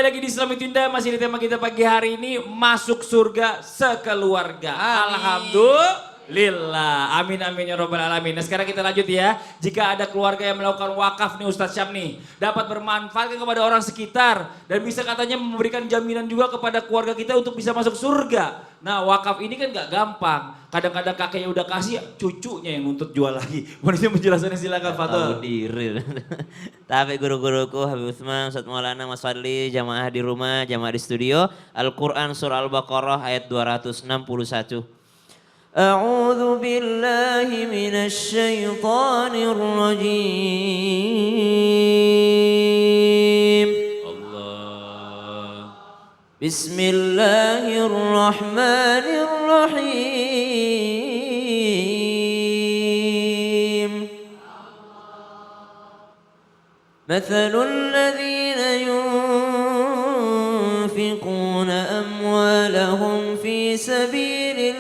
lagi di Islami Tinda, masih di tema kita pagi hari ini, masuk surga sekeluarga. Alhamdulillah. Amin amin ya robbal alamin. Nah sekarang kita lanjut ya. Jika ada keluarga yang melakukan wakaf nih Ustadz Syam nih, dapat bermanfaat kepada orang sekitar dan bisa katanya memberikan jaminan juga kepada keluarga kita untuk bisa masuk surga. Nah wakaf ini kan gak gampang. Kadang-kadang kakeknya udah kasih, cucunya yang nuntut jual lagi. Mohon izin penjelasannya silakan Fatul. Tahu diri. Tapi guru-guruku Habib Utsman, Ustaz Maulana, Mas Fadli, jamaah di rumah, jamaah di studio. Al-Quran surah Al-Baqarah ayat 261. A'udzu billahi minasy syaithanir rajim. Allah. Bismillahirrahmanirrahim. مثل الذين ينفقون أموالهم في سبيل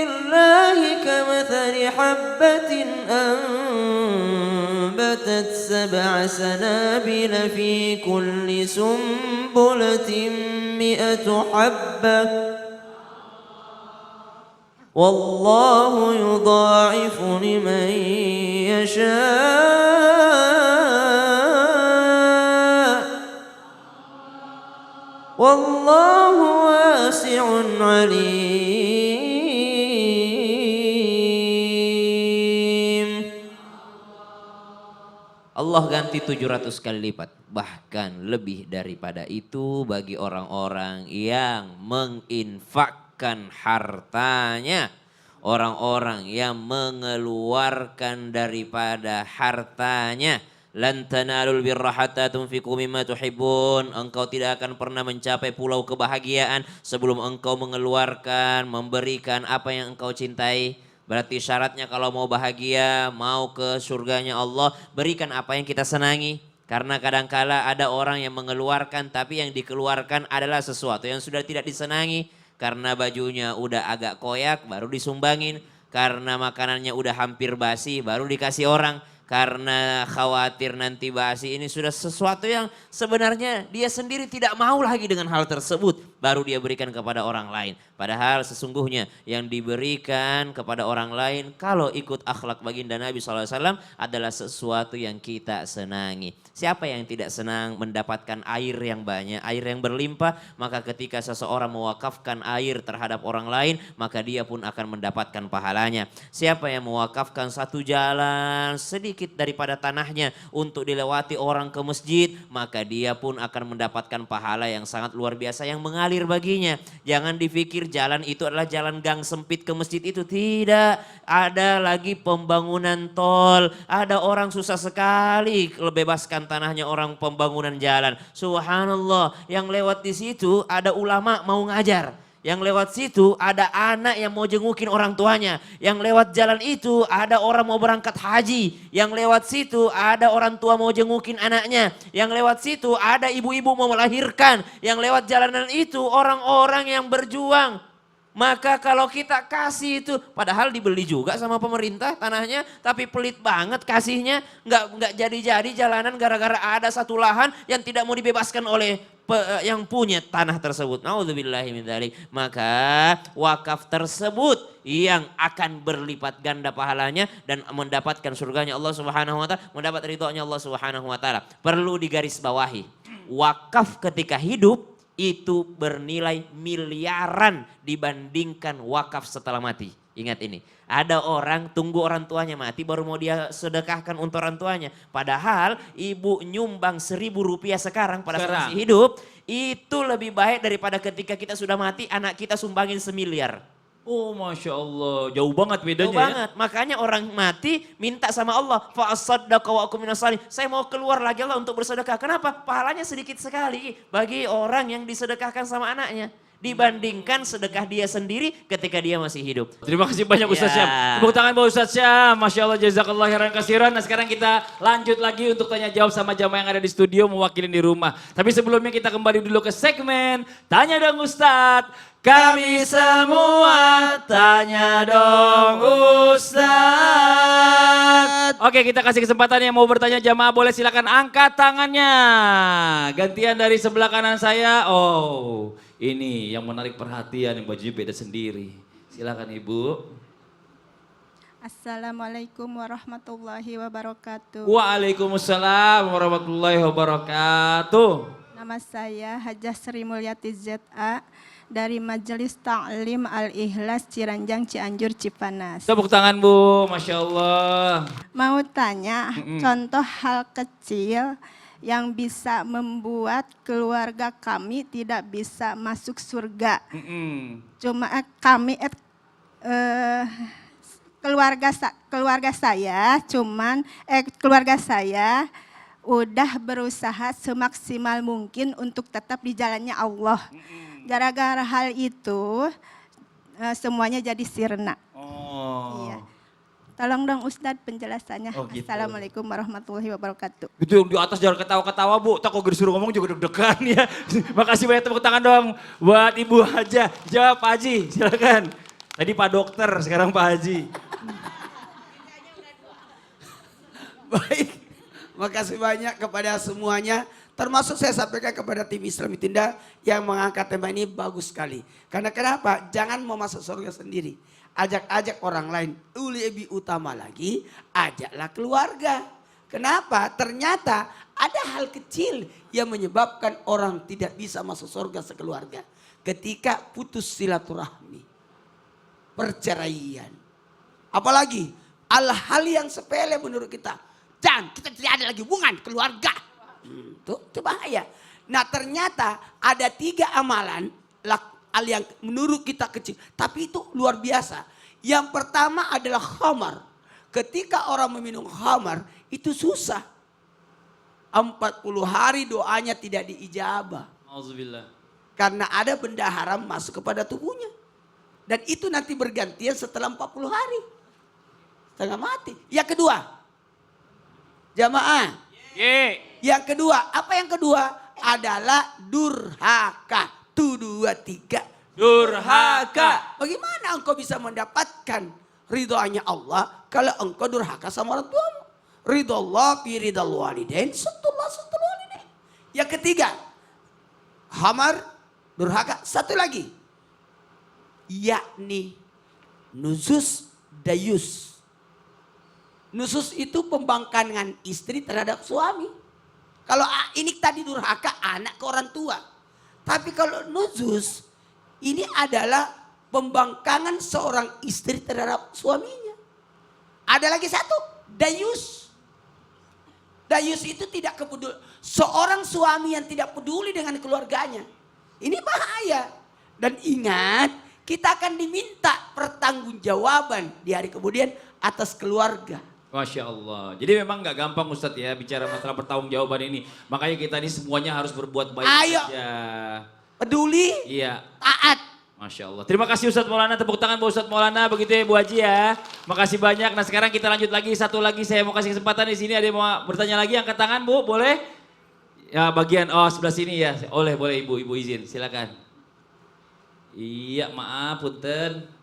الله كمثل حبة أنبتت 7 سنابل في كل سنبلة 100 حبة والله يضاعف لمن يشاء والله واسع عليم. Allah ganti 700 kali lipat, bahkan lebih daripada itu bagi orang-orang yang menginfakkan hartanya, orang-orang yang mengeluarkan daripada hartanya. Lan tanalul birra hatta tunfiqu mimma tuhibbun. Engkau tidak akan pernah mencapai pulau kebahagiaan sebelum engkau mengeluarkan, memberikan apa yang engkau cintai. Berarti syaratnya kalau mau bahagia, mau ke surganya Allah, berikan apa yang kita senangi. Karena kadangkala ada orang yang mengeluarkan tapi yang dikeluarkan adalah sesuatu yang sudah tidak disenangi. Karena bajunya udah agak koyak baru disumbangin. Karena makanannya udah hampir basi baru dikasih orang. Karena khawatir nanti basi, ini sudah sesuatu yang sebenarnya dia sendiri tidak mau lagi dengan hal tersebut. Baru dia berikan kepada orang lain. Padahal sesungguhnya yang diberikan kepada orang lain kalau ikut akhlak baginda Nabi SAW adalah sesuatu yang kita senangi. Siapa yang tidak senang mendapatkan air yang banyak, air yang berlimpah, maka ketika seseorang mewakafkan air terhadap orang lain, maka dia pun akan mendapatkan pahalanya. Siapa yang mewakafkan satu jalan sedikit daripada tanahnya untuk dilewati orang ke masjid, maka dia pun akan mendapatkan pahala yang sangat luar biasa yang mengalir baginya. Jangan dipikir jalan itu adalah jalan gang sempit ke masjid itu. Tidak, ada lagi pembangunan tol. Ada orang susah sekali bebaskan tanahnya orang pembangunan jalan. Subhanallah, yang lewat di situ ada ulama mau ngajar. Yang lewat situ ada anak yang mau jengukin orang tuanya. Yang lewat jalan itu ada orang mau berangkat haji. Yang lewat situ ada orang tua mau jengukin anaknya. Yang lewat situ ada ibu-ibu mau melahirkan. Yang lewat jalanan itu orang-orang yang berjuang. Maka kalau kita kasih itu, padahal dibeli juga sama pemerintah tanahnya, tapi pelit banget kasihnya, nggak jadi-jadi jalanan gara-gara ada satu lahan yang tidak mau dibebaskan oleh yang punya tanah tersebut. Naudzubillahi min dzalik. Maka wakaf tersebut yang akan berlipat ganda pahalanya dan mendapatkan surganya Allah Subhanahu wa taala, mendapat ridhonya Allah Subhanahu wa taala. Perlu digarisbawahi. Wakaf ketika hidup itu bernilai miliaran dibandingkan wakaf setelah mati. Ingat ini, ada orang tunggu orang tuanya mati baru mau dia sedekahkan untuk orang tuanya. Padahal ibu nyumbang 1.000 rupiah sekarang pada saat masih hidup, itu lebih baik daripada ketika kita sudah mati anak kita sumbangin 1 miliar. Oh Masya Allah, jauh banget bedanya. Jauh banget, makanya orang mati minta sama Allah. Fa'asaddaqa wa aku minas shalihin. Saya mau keluar lagi Allah untuk bersedekah. Kenapa? Pahalanya sedikit sekali bagi orang yang disedekahkan sama anaknya. dibandingkan sedekah dia sendiri ketika dia masih hidup. Terima kasih banyak Ustaz Ya. Syam. Tepuk tangan buat Ustaz Syam. Masya Allah jazakallah khairan kasiran. Nah sekarang kita lanjut lagi untuk tanya jawab sama jamaah yang ada di studio mewakili di rumah. Tapi sebelumnya kita kembali dulu ke segmen Tanya Dong Ustadz. Kami semua tanya dong Ustadz. Oke kita kasih kesempatan yang mau bertanya jamaah boleh silakan angkat tangannya. Gantian dari sebelah kanan saya. Oh ini yang menarik perhatian yang bajunya beda sendiri. Silakan Ibu. Assalamualaikum warahmatullahi wabarakatuh. Waalaikumsalam warahmatullahi wabarakatuh. Nama saya Hajah Sri Mulyati ZA dari Majelis Ta'lim Al-Ikhlas Ciranjang Cianjur Cipanas. Tepuk tangan Bu, Masya Allah. Mau tanya contoh hal kecil yang bisa membuat keluarga kami tidak bisa masuk surga. Cuma kami keluarga saya udah berusaha semaksimal mungkin untuk tetap di jalannya Allah. Gara-gara hal itu semuanya jadi sirna. Oh. Iya. Tolong dong Ustadz penjelasannya. Oh, gitu. Assalamualaikum warahmatullahi wabarakatuh. Itu yang di atas jangan ketawa-ketawa Bu. Tak kok disuruh ngomong juga deg-degan ya. Makasih banyak tepuk tangan dong buat Ibu Hajah. Jawab Pak Haji, silakan. Tadi Pak Dokter, sekarang Pak Haji. Baik, makasih banyak kepada semuanya. Termasuk saya sampaikan kepada tim Islam Tinda yang mengangkat tema ini bagus sekali. Karena kenapa? Jangan mau masuk surga sendiri. Ajak-ajak orang lain. Lebih utama lagi, ajaklah keluarga. Kenapa? Ternyata ada hal kecil yang menyebabkan orang tidak bisa masuk surga sekeluarga. Ketika putus silaturahmi. Perceraian. Apalagi hal-hal yang sepele menurut kita. Dan kita tidak ada lagi hubungan keluarga. Itu bahaya. Nah ternyata ada 3 amalan yang menurut kita kecil. Tapi itu luar biasa. Yang pertama adalah khamar. Ketika orang meminum khamar itu susah. 40 hari doanya tidak diijabah. Auzubillah. Karena ada benda haram masuk kepada tubuhnya. Dan itu nanti bergantian setelah 40 hari. Setengah mati. Yang kedua. Jamaah. Yang kedua. Apa yang kedua? Adalah durhaka. 1, 2, 3. Durhaka. Bagaimana engkau bisa mendapatkan ridhonya Allah kalau engkau durhaka sama orang tuamu? Ridho Allah fi ridhal walidain. Sutullah sutul walidain. Yang ketiga. Khamar. Durhaka. Satu lagi. Yakni nusus dayus. Nusus itu pembangkangan istri terhadap suami. Kalau ini tadi durhaka anak ke orang tua. Tapi kalau nusus ini adalah pembangkangan seorang istri terhadap suaminya. Ada lagi satu, dayus. Dayus itu tidak peduli. Seorang suami yang tidak peduli dengan keluarganya. Ini bahaya. Dan ingat, kita akan diminta pertanggungjawaban di hari kemudian atas keluarga. Masya Allah. Jadi memang gak gampang Ustadz ya bicara masalah pertanggungjawaban ini. Makanya kita ini semuanya harus berbuat baik Ayo. saja. Peduli, Iya. taat. Masya Allah. Terima kasih Ustadz Maulana. Tepuk tangan buat Ustadz Maulana. Begitu ya Bu Haji ya. Makasih banyak. Nah sekarang kita lanjut lagi. Satu lagi saya mau kasih kesempatan di sini. Ada yang mau bertanya lagi? Angkat tangan Bu. Boleh? Ya bagian sebelah sini ya. Boleh Ibu. Ibu izin. Silakan. Iya maaf punten.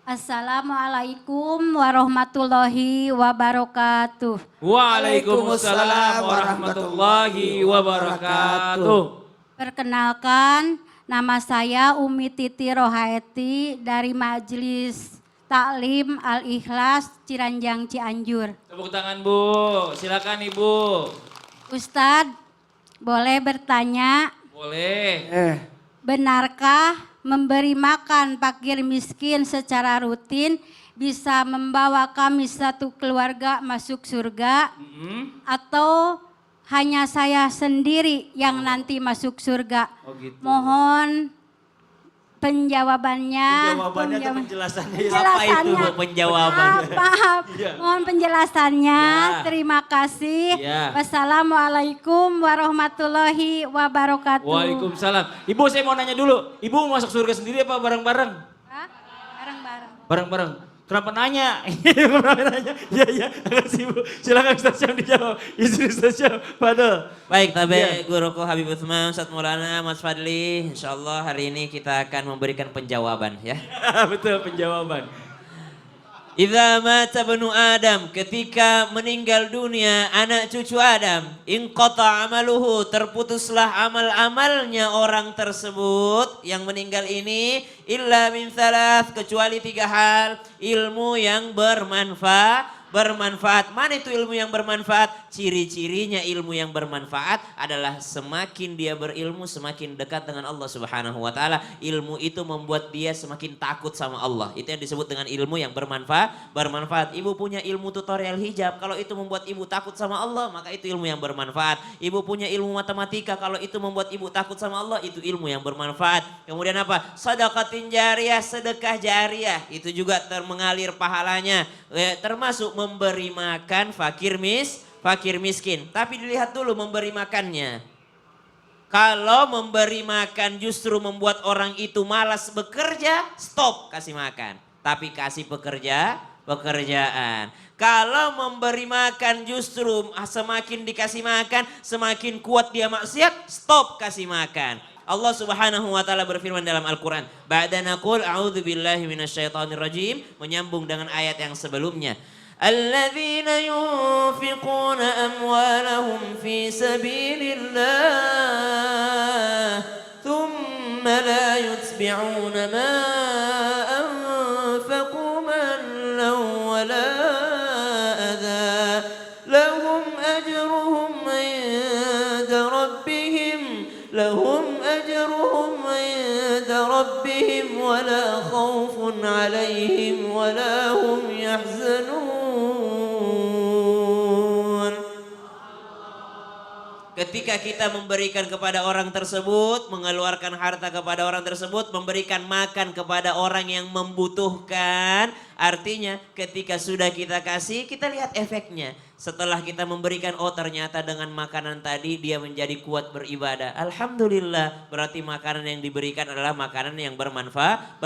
Assalamualaikum warahmatullahi wabarakatuh. Waalaikumsalam warahmatullahi wabarakatuh. Perkenalkan, nama saya Umi Titi Rohaeti dari Majelis Taklim Al-Ikhlas Ciranjang Cianjur. Tepuk tangan Bu. Silakan Ibu. Ustadz, boleh bertanya, Boleh. benarkah memberi makan fakir miskin secara rutin bisa membawa kami satu keluarga masuk surga? Atau hanya saya sendiri yang nanti masuk surga? Oh gitu. Mohon Penjawabannya Jawabannya atau penjelasannya? Ya? Apa itu penjawaban? Maaf, Iya. mohon penjelasannya. Ya. Terima kasih. Ya. Wassalamualaikum warahmatullahi wabarakatuh. Waalaikumsalam. Ibu saya mau nanya dulu, ibu mau masuk surga sendiri apa bareng-bareng? Hah? Bareng-bareng. Bareng-bareng. Kenapa nanya? Kenapa nanya? Iya, makasih Bu. Silakan Ustaz Syam dijawab. Izin Ustaz Syam, Fadel. Baik, tabe Iya. Guruku Habib Utsman, Ustaz Maulana, Mas Fadli. Insyaallah hari ini kita akan memberikan penjawaban ya. Betul penjawaban. Idza mata banu Adam, ketika meninggal dunia anak cucu Adam, inqata amaluhu, terputuslah amal-amalnya orang tersebut yang meninggal ini, illa min thalath, kecuali 3 hal, ilmu yang bermanfaat. Mana itu ilmu yang bermanfaat? Ciri-cirinya ilmu yang bermanfaat adalah semakin dia berilmu semakin dekat dengan Allah Subhanahu wa taala. Ilmu itu membuat dia semakin takut sama Allah. Itu yang disebut dengan ilmu yang bermanfaat. Ibu punya ilmu tutorial hijab, kalau itu membuat ibu takut sama Allah, maka itu ilmu yang bermanfaat. Ibu punya ilmu matematika, kalau itu membuat ibu takut sama Allah, itu ilmu yang bermanfaat. Kemudian apa? Sedekatin jariyah, sedekah jariyah, itu juga mengalir pahalanya. Termasuk memberi makan fakir miskin. Tapi dilihat dulu memberi makannya. Kalau memberi makan justru membuat orang itu malas bekerja, stop kasih makan. Tapi kasih pekerjaan. Kalau memberi makan justru semakin dikasih makan, semakin kuat dia maksiat, stop kasih makan. Allah Subhanahu wa taala berfirman dalam Al-Qur'an, ba'da naqul a'udzubillahi minasyaitonirrajim, menyambung dengan ayat yang sebelumnya. Alladzina yunfiquna amwalahum fi sabilillah thumma la yutbi'una ma anfaqu mannan wala adha lahum ajruhum 'inda rabbihim wala khawfun 'alaihim wala hum yahzanun. Ketika kita memberikan kepada orang tersebut, mengeluarkan harta kepada orang tersebut, memberikan makan kepada orang yang membutuhkan, artinya ketika sudah kita kasih, kita lihat efeknya. Setelah kita memberikan, oh ternyata dengan makanan tadi dia menjadi kuat beribadah. Alhamdulillah, berarti makanan yang diberikan adalah makanan yang bermanfaat.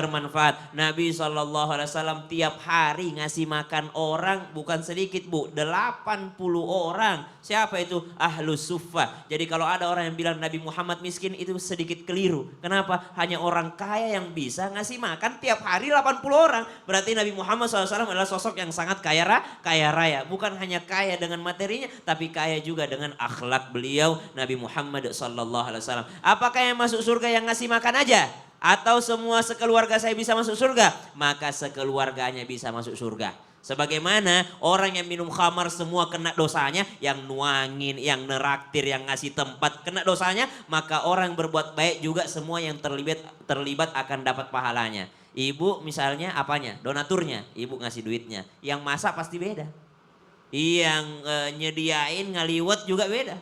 Nabi SAW tiap hari ngasih makan orang, bukan sedikit Bu, 80 orang. Siapa itu? Ahlus Suffah. Jadi kalau ada orang yang bilang Nabi Muhammad miskin, itu sedikit keliru. Kenapa? Hanya orang kaya yang bisa ngasih makan tiap hari 80 orang. Berarti Nabi Muhammad SAW adalah sosok yang sangat kaya raya. Bukan hanya kaya dengan materinya, tapi kaya juga dengan akhlak beliau Nabi Muhammad SAW. Apakah yang masuk surga yang ngasih makan aja? Atau semua sekeluarga saya bisa masuk surga? Maka sekeluarganya bisa masuk surga. Sebagaimana orang yang minum khamar semua kena dosanya, yang nuangin, yang neraktir, yang ngasih tempat kena dosanya, maka orang berbuat baik juga semua yang terlibat akan dapat pahalanya. Ibu misalnya apanya? Donaturnya, ibu ngasih duitnya. Yang masak pasti beda. Yang nyediain ngaliwet juga beda.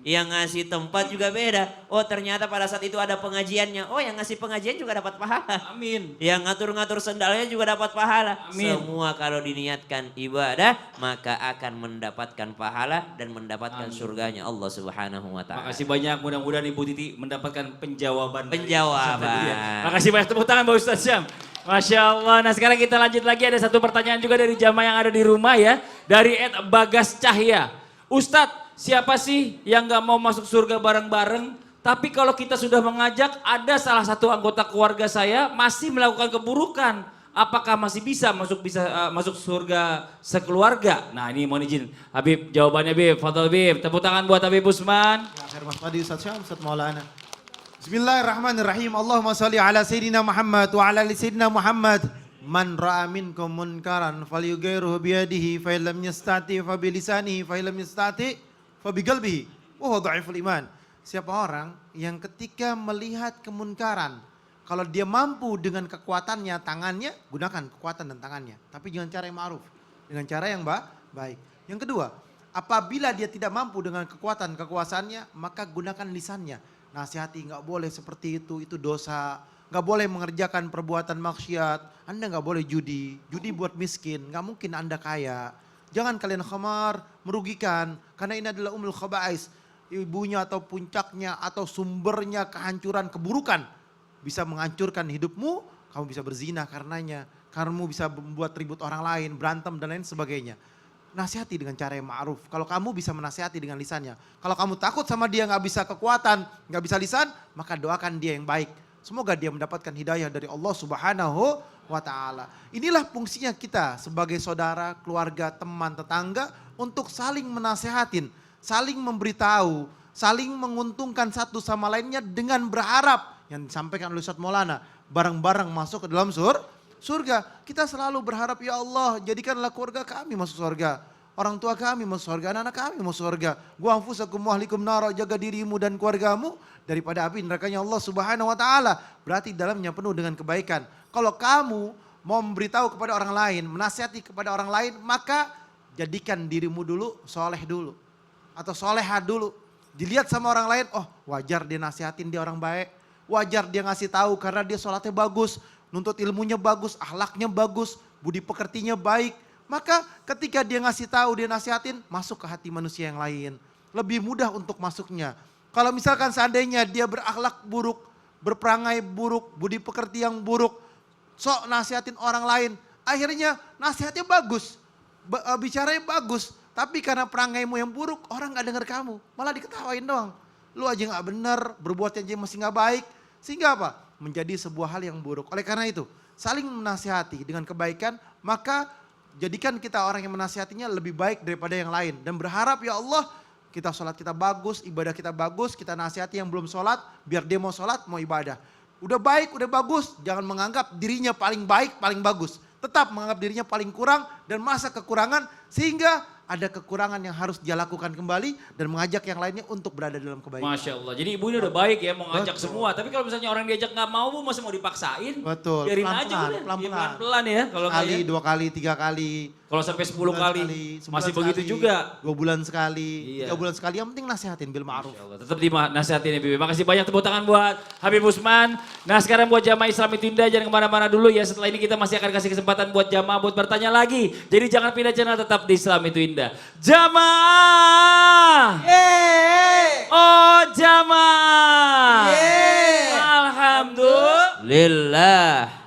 Yang ngasih tempat juga beda. Oh ternyata pada saat itu ada pengajiannya. Oh yang ngasih pengajian juga dapat pahala. Amin. Yang ngatur-ngatur sendalnya juga dapat pahala. Amin. Semua kalau diniatkan ibadah maka akan mendapatkan pahala dan mendapatkan surganya Allah Subhanahu wa taala. Makasih banyak, mudah-mudahan Ibu Titi mendapatkan penjawaban. Penjawaban. Makasih banyak, tepuk tangan Pak Ustaz Syam. Masya Allah. Nah sekarang kita lanjut lagi, ada satu pertanyaan juga dari jamaah yang ada di rumah ya. Dari Bagas Cahya. Ustadz, siapa sih yang gak mau masuk surga bareng-bareng? Tapi kalau kita sudah mengajak, ada salah satu anggota keluarga saya masih melakukan keburukan. Apakah masih bisa masuk surga sekeluarga? Nah ini mohon izin. Habib, jawabannya Habib. Fadal Habib. Tepuk tangan buat Habib Usman. Akhir Mas Fadi, Ustaz Syam, Ustaz Maulana. Bismillahirrahmanirrahim. Allahumma salli ala Sayyidina Muhammad wa ala ali Sayyidina Muhammad. Man ra'a minkum munkaran falyughayyirhu biyadihi fa illam yastati fa bilisanihi fa illam yastati fa biqalbihi wa huwa dhaiful iman. Siapa orang yang ketika melihat kemunkaran, kalau dia mampu dengan kekuatannya tangannya, gunakan kekuatan dan tangannya, tapi dengan cara yang ma'ruf, dengan cara yang baik. Yang kedua, apabila dia tidak mampu dengan kekuatan kekuasaannya, maka gunakan lisannya. Nasihati, nggak boleh seperti itu dosa. nggak boleh mengerjakan perbuatan maksiat, Anda nggak boleh judi, judi buat miskin, nggak mungkin Anda kaya. Jangan kalian khamar, merugikan, karena ini adalah umul khaba'is, ibunya atau puncaknya atau sumbernya kehancuran, keburukan. Bisa menghancurkan hidupmu, kamu bisa berzina karenanya, kamu bisa membuat ribut orang lain, berantem dan lain sebagainya. Nasihati dengan cara yang ma'ruf. Kalau kamu bisa menasihati dengan lisannya. Kalau kamu takut sama dia nggak bisa kekuatan, nggak bisa lisan, maka doakan dia yang baik. Semoga dia mendapatkan hidayah dari Allah Subhanahu wa ta'ala. Inilah fungsinya kita sebagai saudara, keluarga, teman, tetangga untuk saling menasehatin, saling memberitahu, saling menguntungkan satu sama lainnya dengan berharap yang disampaikan oleh Ustaz Maulana, bareng-bareng masuk ke dalam surga. Kita selalu berharap, ya Allah jadikanlah keluarga kami masuk surga. Orang tua kami masuk surga, anak-anak kami masuk surga. Wa anfusakum wa ahlikum nara, jaga dirimu dan keluargamu daripada api nerakanya Allah Subhanahu wa ta'ala. Berarti dalamnya penuh dengan kebaikan. Kalau kamu mau memberitahu kepada orang lain, menasihati kepada orang lain, maka jadikan dirimu dulu soleh dulu. Atau soleha dulu. Dilihat sama orang lain, oh wajar dia nasihatin, dia orang baik. Wajar dia ngasih tahu karena dia sholatnya bagus, nuntut ilmunya bagus, akhlaknya bagus, budi pekertinya baik. Maka ketika dia ngasih tahu, dia nasihatin, masuk ke hati manusia yang lain. Lebih mudah untuk masuknya. Kalau misalkan seandainya dia berakhlak buruk, berperangai buruk, budi pekerti yang buruk, sok nasihatin orang lain, akhirnya nasihatnya bagus, bicaranya bagus, tapi karena perangaimu yang buruk, orang gak dengar kamu, malah diketawain doang. Lu aja gak benar, berbuat aja masih gak baik, sehingga apa? Menjadi sebuah hal yang buruk. Oleh karena itu, saling menasihati dengan kebaikan, maka jadikan kita orang yang menasihatinya lebih baik daripada yang lain. Dan berharap ya Allah, kita sholat kita bagus, ibadah kita bagus, kita nasihati yang belum sholat, biar dia mau sholat, mau ibadah. Udah baik, udah bagus, jangan menganggap dirinya paling baik, paling bagus. Tetap menganggap dirinya paling kurang dan masa kekurangan, sehingga ada kekurangan yang harus dia lakukan kembali dan mengajak yang lainnya untuk berada dalam kebaikan. Masya Allah. Jadi ibu ini udah baik ya, mau ngajak Betul. semua. Tapi kalau misalnya orang diajak nggak mau, bu masih mau dipaksain. Betul. Biarin Pelan-pelan, aja udah. Ya, pelan-pelan. pelan-pelan ya. Kalau Sekali, kalian, 2 kali, 3 kali. kalau sampai 10 sebulan kali, sekali, sebulan masih begitu sekali, juga. 2 bulan sekali, Iya. 3 bulan sekali. Yang penting nasihatin bil ma'ruf. Masya Allah. Tetap dinasihatin ya Bibi. Makasih banyak, tepuk tangan buat Habib Usman. Nah sekarang buat jamaah Islam Tinda jangan kemana-mana dulu ya. Setelah ini kita masih akan kasih kesempatan buat jamaah buat bertanya lagi. Jadi jangan pindah channel, tetap di Islam itu Indah. Jamaah! Oh jamaah! Alhamdulillah. Lillah.